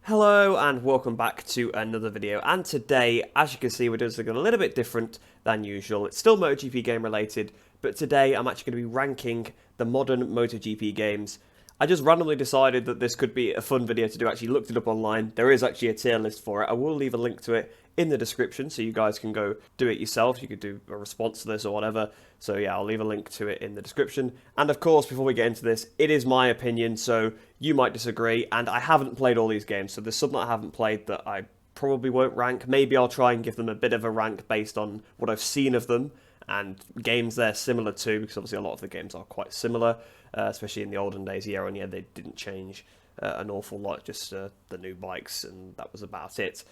Hello and welcome back to another video, and today, as you can see, we're doing something a little bit different than usual. It's still MotoGP game related, but today I'm actually going to be ranking the modern MotoGP games. I just randomly decided that this could be a fun video to do. Actually looked it up online. There is actually a tier list for it. I will leave a link to it in the description so you guys can go do it yourself. You could do a response to this or whatever. So yeah, I'll leave a link to it in the description. And of course, before we get into this, it is my opinion, so you might disagree, and I haven't played all these games, so there's some that I haven't played that I probably won't rank. Maybe I'll try and give them a bit of a rank based on what I've seen of them, and games they're similar to, because obviously a lot of the games are quite similar, especially in the olden days. Year on year, they didn't change an awful lot, just the new bikes, and that was about it.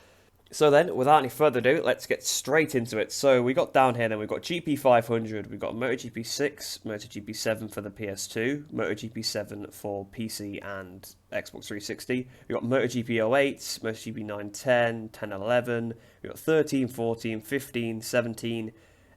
So then, without any further ado, let's get straight into it. So we got down here, then we've got GP500, we've got Motogp 6, Motogp 7 for the PS2, Motogp 7 for PC and Xbox 360, we've got Motogp 08, Motogp 910, 10, 11, we've got 13, 14, 15, 17,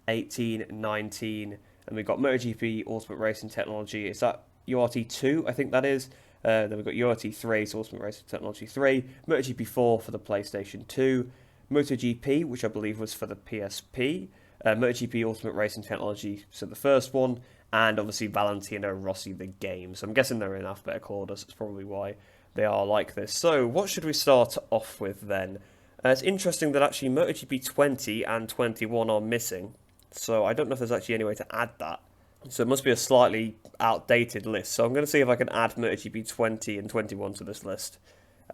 18, 19, and we've got Motogp Ultimate Racing Technology. Is that URT2? I think that is. Then we've got URT3, so Ultimate Racing Technology 3, Moto Gp4 for the PlayStation 2, MotoGP, which I believe was for the PSP, MotoGP Ultimate Racing Technology, so the first one, and obviously Valentino Rossi, the game. So I'm guessing they're in alphabetical order, so that's probably why they are like this. So what should we start off with then? It's interesting that actually MotoGP 20 and 21 are missing, so I don't know if there's actually any way to add that. So it must be a slightly outdated list. So I'm going to see if I can add MotoGP 20 and 21 to this list,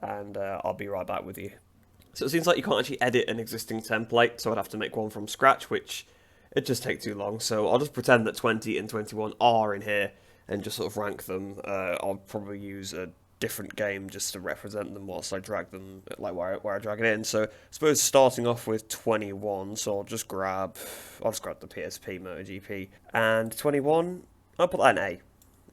and I'll be right back with you. So it seems like you can't actually edit an existing template, so I'd have to make one from scratch, which it'd just take too long. So I'll just pretend that 20 and 21 are in here and just sort of rank them. I'll probably use a different game just to represent them whilst I drag them, like where I drag it in. So I suppose starting off with 21, so I'll just grab the PSP MotoGP, and 21, I'll put that in A.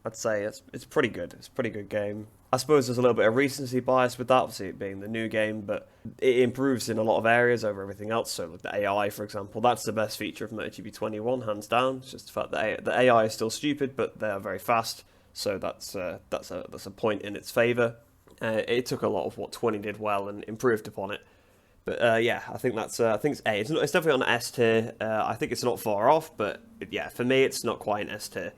I'd say it's pretty good. It's a pretty good game. I suppose there's a little bit of recency bias with that, obviously it being the new game, but it improves in a lot of areas over everything else. So like the AI, for example, that's the best feature of MotoGP 21, hands down. It's just the fact that the AI is still stupid, but they are very fast. So that's a point in its favour. It took a lot of what 20 did well and improved upon it. But yeah, I think it's A. It's definitely on S tier. I think it's not far off, but yeah, for me it's not quite an S tier.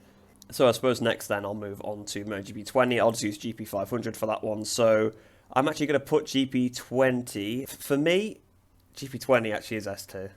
So I suppose next then I'll move on to MotoGP 20. I'll just use GP500 for that one. So I'm actually going to put GP20. For me, GP20 actually is S tier.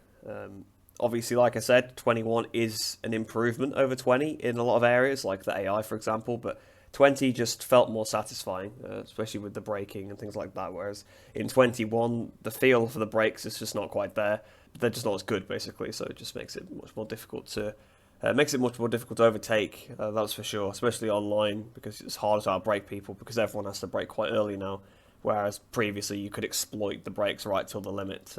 Obviously, like I said, 21 is an improvement over 20 in a lot of areas, like the AI, for example, but 20 just felt more satisfying, especially with the braking and things like that, whereas in 21, the feel for the brakes is just not quite there. They're just not as good, basically, so it just makes it much more difficult to overtake, that's for sure, especially online, because it's harder to outbrake people, because everyone has to brake quite early now, whereas previously you could exploit the brakes right till the limit,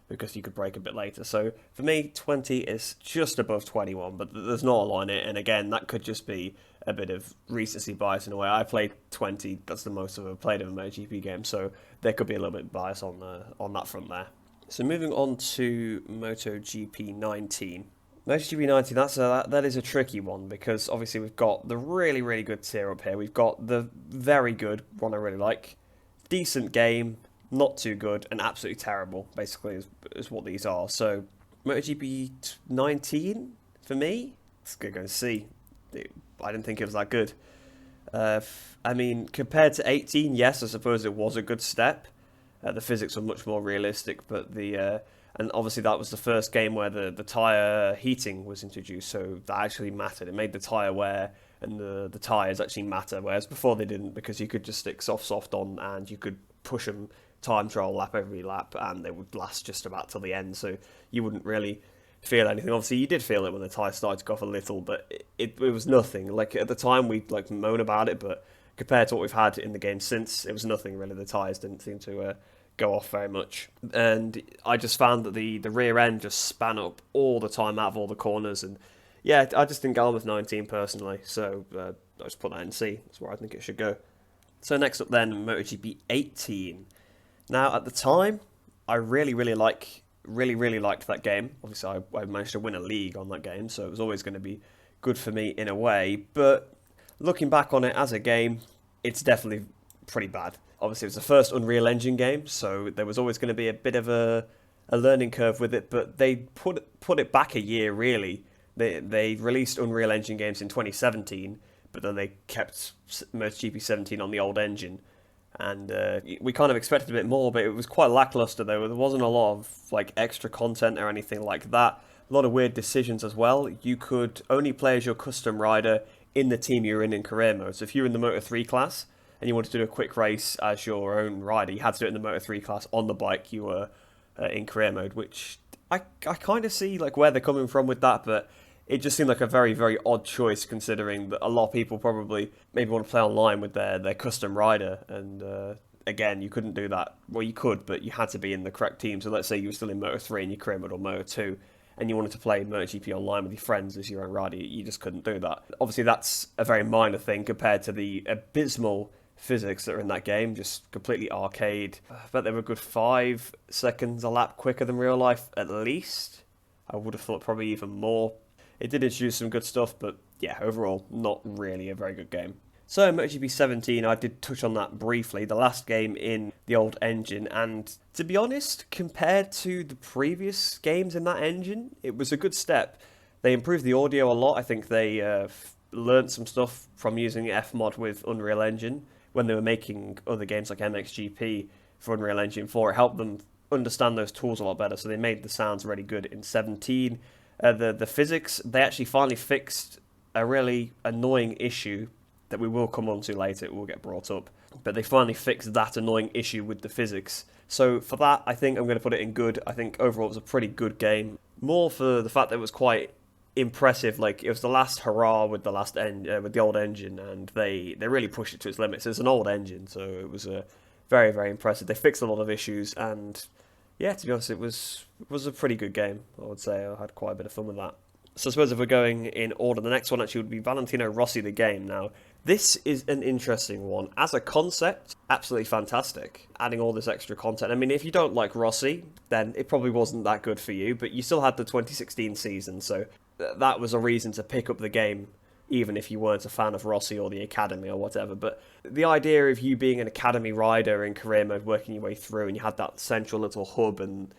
because you could brake a bit later. So for me, 20 is just above 21, but there's not a lot in it, and again, that could just be a bit of recency bias in a way. I played 20, that's the most I've ever played of a MotoGP game, so there could be a little bit of bias on that front there. So moving on to MotoGP 19. MotoGP 19, that is a tricky one, because obviously we've got the really, really good tier up here. We've got the very good one I really like, decent game, not too good, and absolutely terrible, basically, is what these are. So, MotoGP 19, for me, it's going to go C. I didn't think it was that good. I mean, compared to 18, yes, I suppose it was a good step. The physics were much more realistic, but and obviously that was the first game where the tyre heating was introduced, so that actually mattered. It made the tyre wear and the tyres actually matter, whereas before they didn't, because you could just stick soft on and you could push them time trial lap every lap, and they would last just about till the end, so you wouldn't really feel anything. Obviously, you did feel it when the tyres started to go off a little, but it was nothing. Like, at the time, we'd like moan about it, but compared to what we've had in the game since, it was nothing really. The tyres didn't seem to go off very much, and I just found that the rear end just span up all the time out of all the corners, and yeah, I just didn't get on with 19 personally, so I just put that in C. That's where I think it should go. So next up then, MotoGP 18. Now, at the time, I really liked that game. Obviously, I managed to win a league on that game, so it was always going to be good for me in a way. But looking back on it as a game, it's definitely pretty bad. obviously it was the first Unreal Engine game, so there was always going to be a bit of a learning curve with it, but they put it back a year, really. They released Unreal Engine games in 2017, but then they kept MotoGP 17 on the old engine. And we kind of expected a bit more, but it was quite lackluster though. There wasn't a lot of like extra content or anything like that. A lot of weird decisions as well. You could only play as your custom rider in the team you're in career mode. So if you're in the Moto 3 class and you wanted to do a quick race as your own rider, you had to do it in the Moto 3 class on the bike you were in career mode, which I kind of see like where they're coming from with that, but it just seemed like a very, very odd choice considering that a lot of people probably maybe want to play online with their custom rider. And again, you couldn't do that. Well, you could, but you had to be in the correct team. So let's say you were still in Moto 3 and your career mode or Moto 2, and you wanted to play MotoGP online with your friends as your own rider, you just couldn't do that. Obviously, that's a very minor thing compared to the abysmal physics that are in that game, just completely arcade. I bet they were a good 5 seconds a lap quicker than real life, at least. I would have thought probably even more. It did introduce some good stuff, but yeah, overall, not really a very good game. So MotoGP 17, I did touch on that briefly, the last game in the old engine, and to be honest, compared to the previous games in that engine, it was a good step. They improved the audio a lot. I think they learned some stuff from using Fmod with Unreal Engine when they were making other games like MXGP for Unreal Engine 4. It helped them understand those tools a lot better, so they made the sounds really good in 17. The physics, they actually finally fixed a really annoying issue that we will come on to later, it will get brought up. But they finally fixed that annoying issue with the physics. So for that, I think I'm going to put it in good. I think overall it was a pretty good game. More for the fact that it was quite impressive. Like, it was the last hurrah with the old engine, and they really pushed it to its limits. It's an old engine, so it was very, very impressive. They fixed a lot of issues, and yeah, to be honest, it was a pretty good game, I would say. I had quite a bit of fun with that. So I suppose if we're going in order, the next one actually would be Valentino Rossi the game. Now, this is an interesting one. As a concept, absolutely fantastic. Adding all this extra content. I mean, if you don't like Rossi, then it probably wasn't that good for you, but you still had the 2016 season, so that was a reason to pick up the game, even if you weren't a fan of Rossi or the Academy or whatever. But the idea of you being an Academy rider in career mode, working your way through, and you had that central little hub and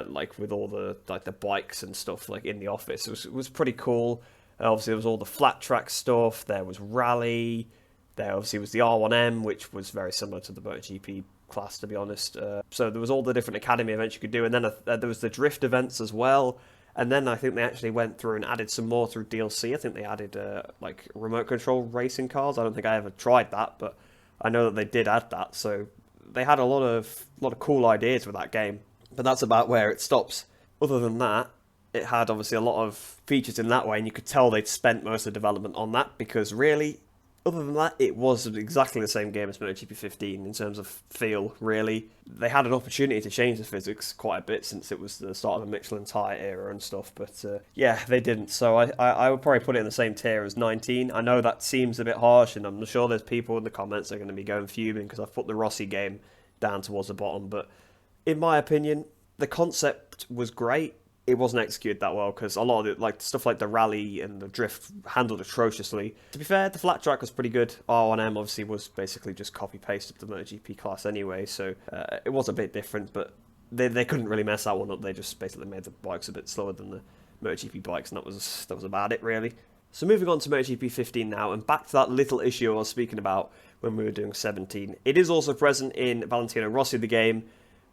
like with all the bikes and stuff like in the office, it was pretty cool. Obviously, there was all the flat track stuff. There was rally. There obviously was the R1M, which was very similar to the MotoGP class, to be honest. So there was all the different Academy events you could do, and then there was the drift events as well. And then I think they actually went through and added some more through DLC. I think they added like remote control racing cars. I don't think I ever tried that, but I know that they did add that. So they had a lot of cool ideas with that game. But that's about where it stops. Other than that, it had obviously a lot of features in that way, and you could tell they'd spent most of the development on that, because really, other than that, it was exactly the same game as MotoGP 15 in terms of feel, really. They had an opportunity to change the physics quite a bit since it was the start of the Michelin tyre era and stuff, but yeah, they didn't. So I would probably put it in the same tier as 19. I know that seems a bit harsh, and I'm sure there's people in the comments that are going to be going fuming because I've put the Rossi game down towards the bottom, but in my opinion, the concept was great. It wasn't executed that well, because a lot of it, like stuff like the rally and the drift, handled atrociously. To be fair, the flat track was pretty good. R1M obviously was basically just copy-paste of the MotoGP class anyway, so it was a bit different, but they couldn't really mess that one up. They just basically made the bikes a bit slower than the MotoGP bikes, and that was about it, really. So moving on to MotoGP 15 now, and back to that little issue I was speaking about when we were doing 17. It is also present in Valentino Rossi the game,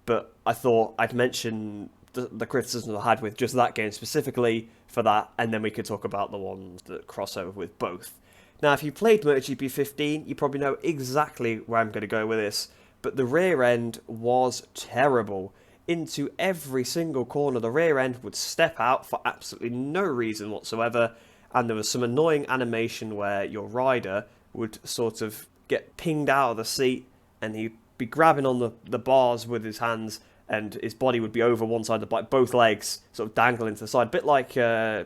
but I thought I'd mention the criticism I had with just that game specifically for that, and then we could talk about the ones that cross over with both. Now, if you played MotoGP 15, you probably know exactly where I'm going to go with this, but the rear end was terrible. Into every single corner, the rear end would step out for absolutely no reason whatsoever, and there was some annoying animation where your rider would sort of get pinged out of the seat, and he'd be grabbing on the bars with his hands, and his body would be over one side of the bike, both legs sort of dangling to the side, a bit like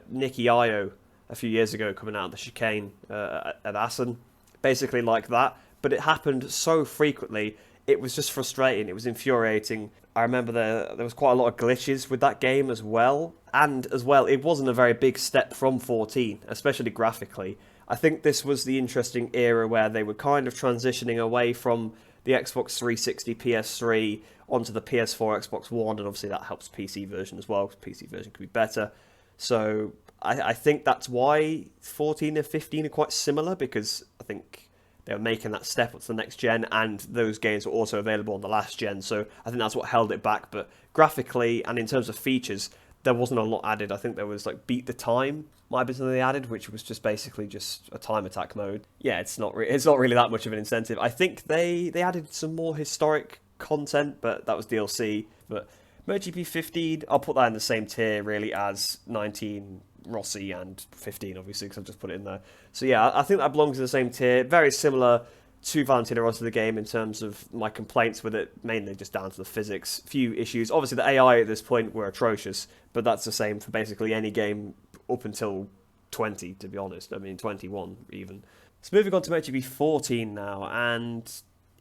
Nicky Io a few years ago coming out of the chicane at Assen, basically like that. But it happened so frequently, it was just frustrating, it was infuriating. I remember there was quite a lot of glitches with that game as well, and as well, it wasn't a very big step from 14, especially graphically. I think this was the interesting era where they were kind of transitioning away from the Xbox 360, PS3 onto the PS4, Xbox One, and obviously that helps PC version as well, because PC version could be better. So I think that's why 14 and 15 are quite similar, because I think they were making that step up to the next gen, and those games were also available on the last gen, so I think that's what held it back. But graphically and in terms of features, there wasn't a lot added. I think there was like Beat the Time might have been something they added, which was just basically just a time attack mode. Yeah, it's not really that much of an incentive. I think they added some more historic content, but that was DLC. But MotoGP 15, I'll put that in the same tier really as 19, Rossi, and 15 obviously, because I've just put it in there. So yeah, I think that belongs in the same tier. Very similar to Valentino Rossi the game in terms of my complaints with it, mainly just down to the physics. Few issues. Obviously the AI at this point were atrocious, but that's the same for basically any game up until 20, to be honest. I mean 21 even. So moving on to MotoGP 14 now, and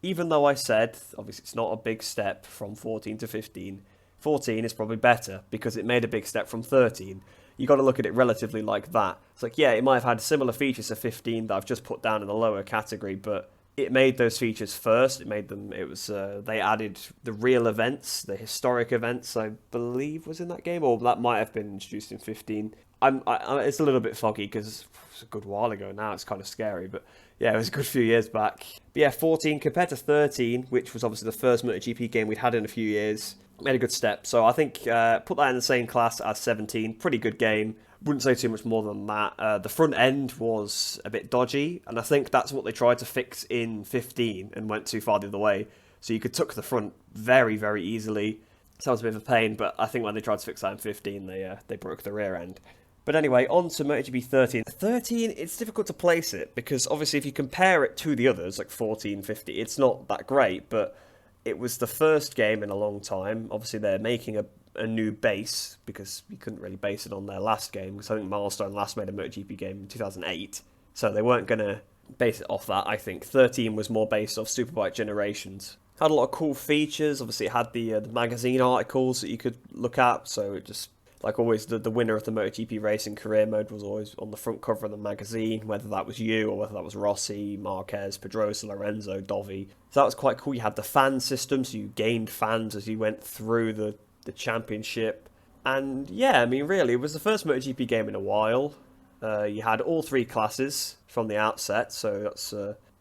even though I said obviously it's not a big step from 14 to 15, 14 is probably better because it made a big step from 13. You got to look at it relatively like that. It's like, yeah, it might have had similar features to 15 that I've just put down in the lower category, but it made those features first. They added the real events, the historic events, I believe was in that game, or that might have been introduced in 15. It's a little bit foggy because it's a good while ago now. It's kind of scary, but yeah, it was a good few years back. But yeah, 14 compared to 13, which was obviously the first MotoGP game we'd had in a few years, made a good step. So I think put that in the same class as 17. Pretty good game. Wouldn't say too much more than that. The front end was a bit dodgy, and I think that's what they tried to fix in 15 and went too far the other way. So you could tuck the front very, very easily. Sounds a bit of a pain, but I think when they tried to fix that in 15, they broke the rear end. But anyway, on to MotoGP 13. 13, it's difficult to place it, because obviously if you compare it to the others, like 14, 15, it's not that great, but it was the first game in a long time. Obviously they're making a new base, because you couldn't really base it on their last game, because I think Milestone last made a MotoGP game in 2008, so they weren't going to base it off that. I think 13 was more based off Superbike Generations. Had a lot of cool features. Obviously it had the magazine articles that you could look at, so it just, like always, the winner of the MotoGP Racing Career Mode was always on the front cover of the magazine, whether that was you or whether that was Rossi, Marquez, Pedrosa, Lorenzo, Dovi. So that was quite cool. You had the fan system, so you gained fans as you went through the championship. And yeah, I mean, really, it was the first MotoGP game in a while. You had all three classes from the outset, so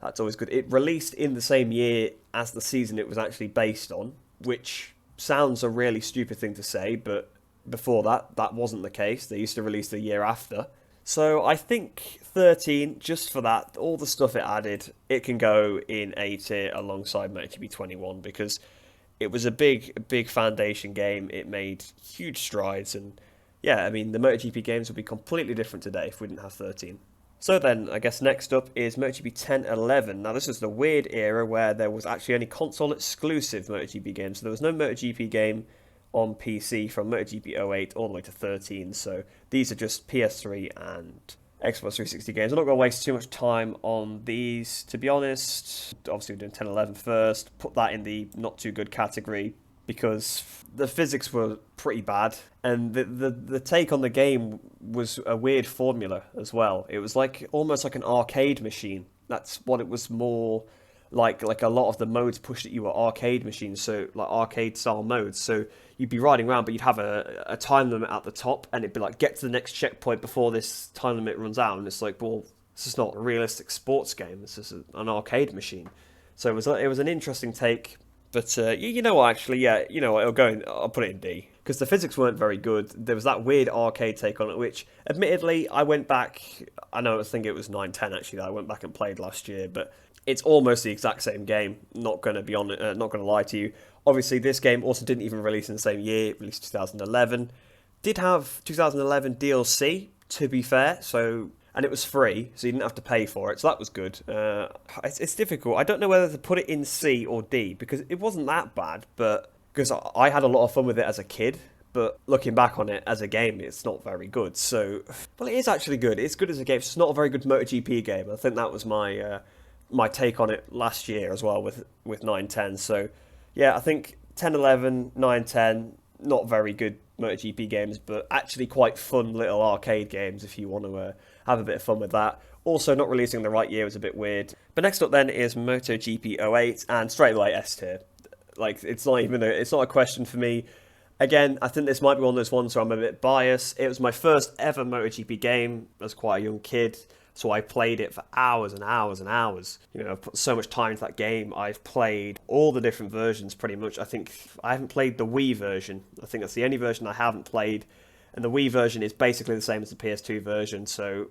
that's always good. It released in the same year as the season it was actually based on, which sounds a really stupid thing to say, but before that wasn't the case. They used to release the year after. So I think 13, just for that, all the stuff it added, it can go in A tier alongside MotoGP 21, because it was a big foundation game. It made huge strides, and yeah, I mean, the MotoGP games would be completely different today if we didn't have 13. So then, I guess next up is MotoGP 10, 11. Now, this is the weird era where there was actually only console-exclusive MotoGP games. So there was no MotoGP game on PC from MotoGP 08 all the way to 13. So these are just PS3 and Xbox 360 games. I'm not going to waste too much time on these, to be honest. Obviously, we're doing 10, 11 first. Put that in the not too good category, because the physics were pretty bad, and the take on the game was a weird formula as well. It was like almost like an arcade machine. That's what it was more like a lot of the modes pushed at you were arcade machines, so like arcade style modes. So you'd be riding around, but you'd have a time limit at the top, and it'd be like, get to the next checkpoint before this time limit runs out. And it's like, well, this is not a realistic sports game. This is an arcade machine. So it was an interesting take. But you know what, actually, yeah, you know what, I'll put it in D, because the physics weren't very good. There was that weird arcade take on it, which, admittedly, I went back, I think it was 9-10 actually, that I went back and played last year, but it's almost the exact same game, not going to lie to you. Obviously, this game also didn't even release in the same year, it released 2011. Did have 2011 DLC, to be fair, and it was free, so you didn't have to pay for it, so that was good. It's difficult. I don't know whether to put it in C or D, because it wasn't that bad, but because I had a lot of fun with it as a kid, but looking back on it as a game, it's not very good. So, well, it is actually good. It's good as a game. It's just not a very good MotoGP game. I think that was my take on it last year as well with 9-10. So, yeah, I think 10-11, 9-10, not very good MotoGP games, but actually quite fun little arcade games if you want to have a bit of fun with that. Also, not releasing in the right year was a bit weird. But next up then is Moto Gp4, and straight away S tier. Like, it's not a question for me. Again, I think this might be one of those ones where I'm a bit biased. It was my first ever MotoGP game as quite a young kid, so I played it for hours and hours and hours. You know, I've put so much time into that game. I've played all the different versions pretty much. I think I haven't played the Wii version. I think that's the only version I haven't played. And the Wii version is basically the same as the PS2 version, so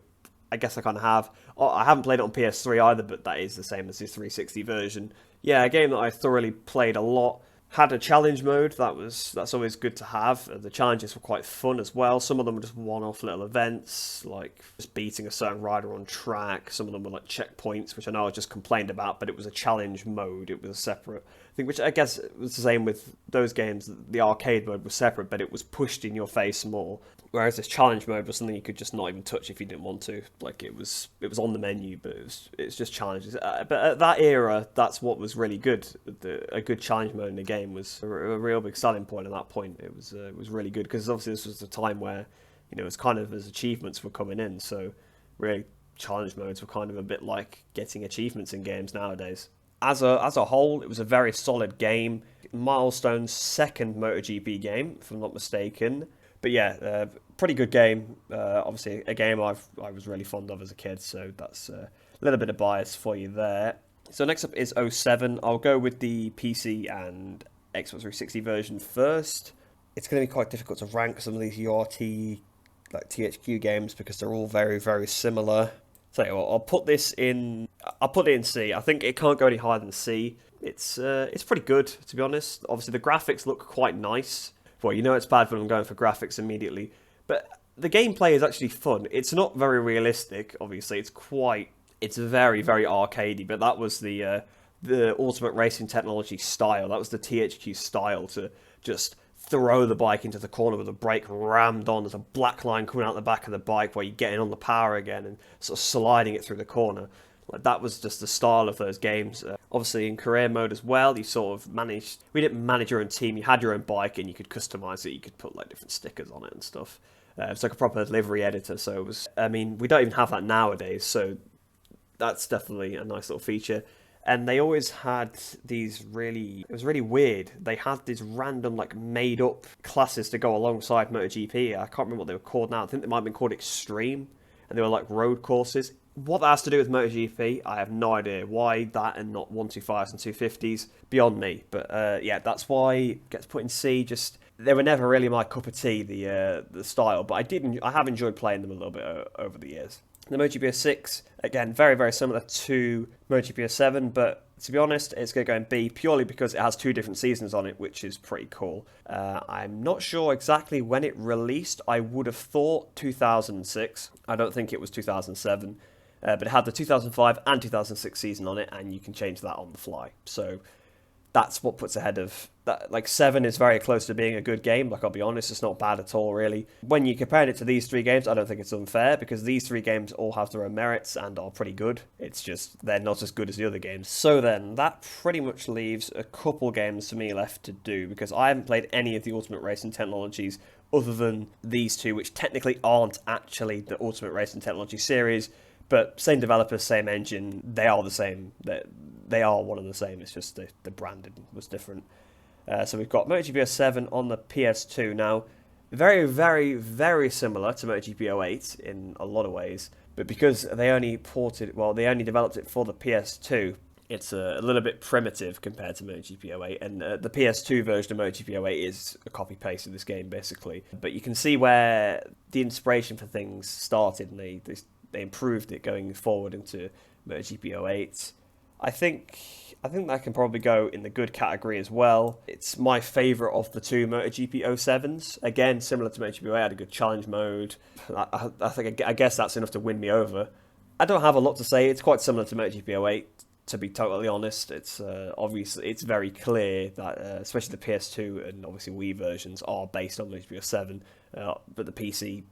I guess I kind of have. Oh, I haven't played it on PS3 either, but that is the same as the 360 version. Yeah, a game that I thoroughly played a lot. Had a challenge mode, that's always good to have. The challenges were quite fun as well. Some of them were just one-off little events, like just beating a certain rider on track. Some of them were like checkpoints, which I know I just complained about, but it was a challenge mode. It was a separate thing, which I guess was the same with those games. The arcade mode was separate, but it was pushed in your face more. Whereas this challenge mode was something you could just not even touch if you didn't want to. Like it was on the menu, but it's just challenges. But at that era, that's what was really good. A good challenge mode in the game was a real big selling point. At that point, it was really good because obviously this was the time where it was kind of as achievements were coming in. So really, challenge modes were kind of a bit like getting achievements in games nowadays. As a whole, it was a very solid game. Milestone's second MotoGP game, if I'm not mistaken. But yeah, pretty good game. Obviously, a game I was really fond of as a kid, so that's a little bit of bias for you there. So next up is 07. I'll go with the PC and Xbox 360 version first. It's going to be quite difficult to rank some of these URT, like THQ games, because they're all very, very similar. So I'll put it in C. I think it can't go any higher than C. It's pretty good, to be honest. Obviously, the graphics look quite nice. Well, it's bad when I'm going for graphics immediately. But the gameplay is actually fun. It's not very realistic, obviously. It's very, very arcadey. But that was the Ultimate Racing Technology style. That was the THQ style to just throw the bike into the corner with the brake rammed on. There's a black line coming out the back of the bike where you're getting on the power again and sort of sliding it through the corner. Like that was just the style of those games. Obviously, in career mode as well, you sort of managed. We didn't manage your own team. You had your own bike, and you could customize it. You could put like different stickers on it and stuff. It's like a proper livery editor. So it was. I mean, we don't even have that nowadays. So that's definitely a nice little feature. And they always had these really. It was really weird. They had these random like made up classes to go alongside MotoGP. I can't remember what they were called now. I think they might have been called Extreme, and they were like road courses. What that has to do with MotoGP, I have no idea. Why that and not 125s and 250s, beyond me. But yeah, that's why it gets put in C. Just they were never really my cup of tea, the style. But I have enjoyed playing them a little bit over the years. The MotoGP 6, again, very, very similar to MotoGP 7, but to be honest, it's going to go in B purely because it has 2 different seasons on it, which is pretty cool. I'm not sure exactly when it released. I would have thought 2006. I don't think it was 2007. But it had the 2005 and 2006 season on it, and you can change that on the fly. So that's what puts ahead of that. Like 7 is very close to being a good game. Like I'll be honest, it's not bad at all, really. When you compare it to these 3 games, I don't think it's unfair because these 3 games all have their own merits and are pretty good. It's just they're not as good as the other games. So then that pretty much leaves a couple games for me left to do because I haven't played any of the Ultimate Racing Technologies other than these 2, which technically aren't actually the Ultimate Racing Technology series. But same developers, same engine, they are the same. They are one and the same. It's just the branding was different. So we've got MotoGP 7 on the PS2 now. Very, very, very similar to MotoGP 08 in a lot of ways. But because they only developed it for the PS2, it's a little bit primitive compared to MotoGP 08. And the PS2 version of MotoGP 08 is a copy-paste of this game, basically. But you can see where the inspiration for things started, and they improved it going forward into MotoGP 08. I think that can probably go in the good category as well. It's my favourite of the 2 MotoGP 07s. Again, similar to MotoGP 08, had a good challenge mode. I guess that's enough to win me over. I don't have a lot to say. It's quite similar to MotoGP 08, to be totally honest. It's obviously it's very clear that especially the PS2 and obviously Wii versions are based on MotoGP 7, but the PC,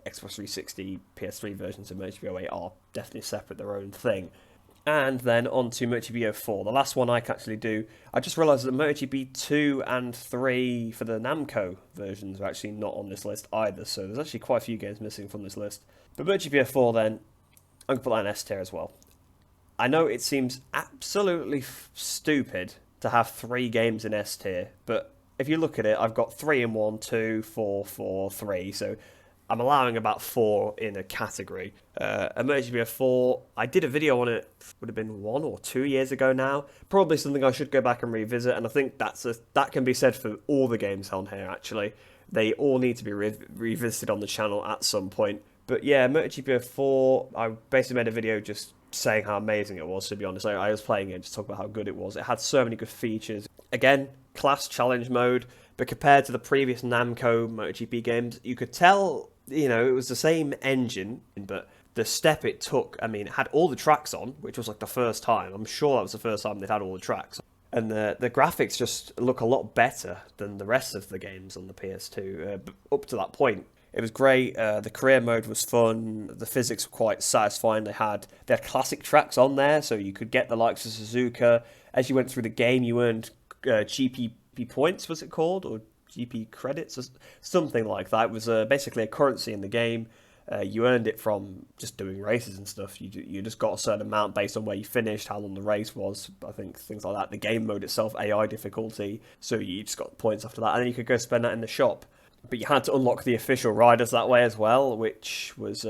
Xbox 360, PS3 versions of MotoGP 08 are definitely separate, their own thing. And then on to MotoGP 4, the last one I can actually do. I just realised that MotoGP 2 and 3 for the Namco versions are actually not on this list either, so there's actually quite a few games missing from this list. But MotoGP 4 then, I'm going to put that in S tier as well. I know it seems absolutely stupid to have 3 games in S tier, but if you look at it, I've got 3 in 1, 2, 4, 4, 3, so I'm allowing about 4 in a category. Motogp 4, I did a video on it, would have been 1 or 2 years ago now. Probably something I should go back and revisit, and I think that can be said for all the games on here, actually. They all need to be revisited on the channel at some point. But yeah, Motogp 4, I basically made a video just saying how amazing it was, to be honest. I was playing it just to talk about how good it was. It had so many good features. Again, class challenge mode, but compared to the previous Namco MotoGP games, you could tell, you know, it was the same engine, but the step it took, I mean, it had all the tracks on, which was like the first time. I'm sure that was the first time they'd had all the tracks. And the graphics just look a lot better than the rest of the games on the PS2 up to that point. It was great. The career mode was fun. The physics were quite satisfying. They had classic tracks on there, so you could get the likes of Suzuka. As you went through the game, you earned GP points, was it called, or GP credits, or something like that. It was basically a currency in the game. You earned it from just doing races and stuff. You just got a certain amount based on where you finished, how long the race was, I think, things like that. The game mode itself, AI difficulty, so you just got points after that, and then you could go spend that in the shop. But you had to unlock the official riders that way as well, which was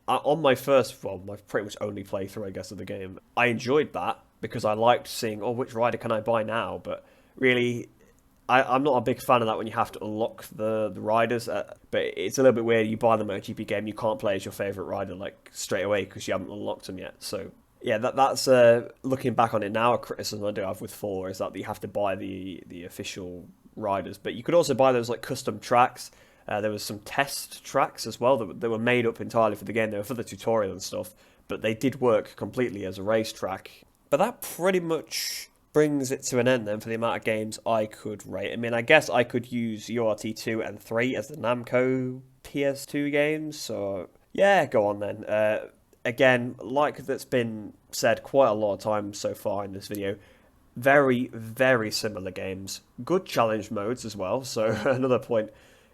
on my first, well, my pretty much only playthrough, I guess, of the game. I enjoyed that because I liked seeing, oh, which rider can I buy now? But really, I'm not a big fan of that when you have to unlock the riders. But it's a little bit weird. You buy the MotoGP game, you can't play as your favourite rider like straight away because you haven't unlocked them yet. So yeah, that's looking back on it now, a criticism I do have with 4 is that you have to buy the official riders, but you could also buy those like custom tracks. There was some test tracks as well that were made up entirely for the game. They were for the tutorial and stuff, but they did work completely as a racetrack. But that pretty much brings it to an end then for the amount of games I could rate. I mean, I guess I could use URT 2 and 3 as the Namco PS2 games, so yeah, go on then. Again, like that's been said quite a lot of times so far in this video, very, very similar games. Good challenge modes as well, so another point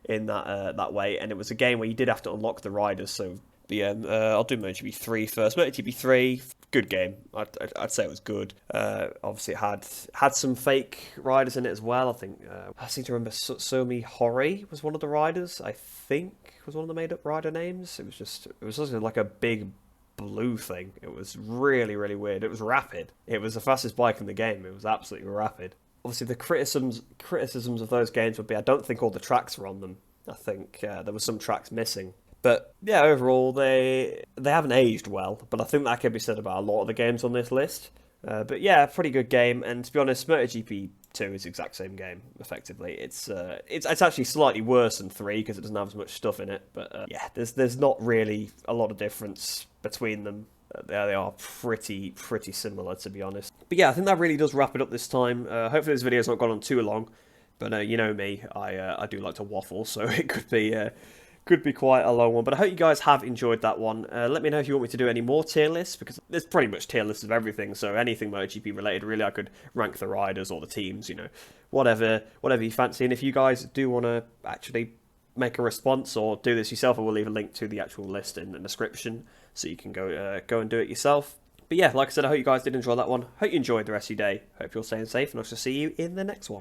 in that way. And it was a game where you did have to unlock the riders, so but yeah, I'll do MotoGP 3 first. MotoGP 3, good game. I'd say it was good. Obviously, it had some fake riders in it as well. I think I seem to remember Somi Hori was one of the riders. I think was one of the made-up rider names. It was just like a big blue thing. It was really, really weird. It was rapid. It was the fastest bike in the game. It was absolutely rapid. Obviously, the criticisms of those games would be I don't think all the tracks are on them. I think there were some tracks missing. But yeah, overall, they haven't aged well. But I think that can be said about a lot of the games on this list. But yeah, pretty good game. And to be honest, MotoGP 2 is the exact same game, effectively. It's actually slightly worse than 3 because it doesn't have as much stuff in it. But yeah, there's not really a lot of difference between them. They are pretty similar, to be honest. But yeah, I think that really does wrap it up this time. Hopefully this video's not gone on too long. But you know me, I do like to waffle, so it could be quite a long one, but I hope you guys have enjoyed that one. Let me know if you want me to do any more tier lists, because there's pretty much tier lists of everything, so anything MotoGP related, really, I could rank the riders or the teams, you know, whatever you fancy. And if you guys do want to actually make a response or do this yourself, I will leave a link to the actual list in the description, so you can go and do it yourself. But yeah, like I said, I hope you guys did enjoy that one. Hope you enjoyed the rest of your day. Hope you're staying safe, and I shall see you in the next one.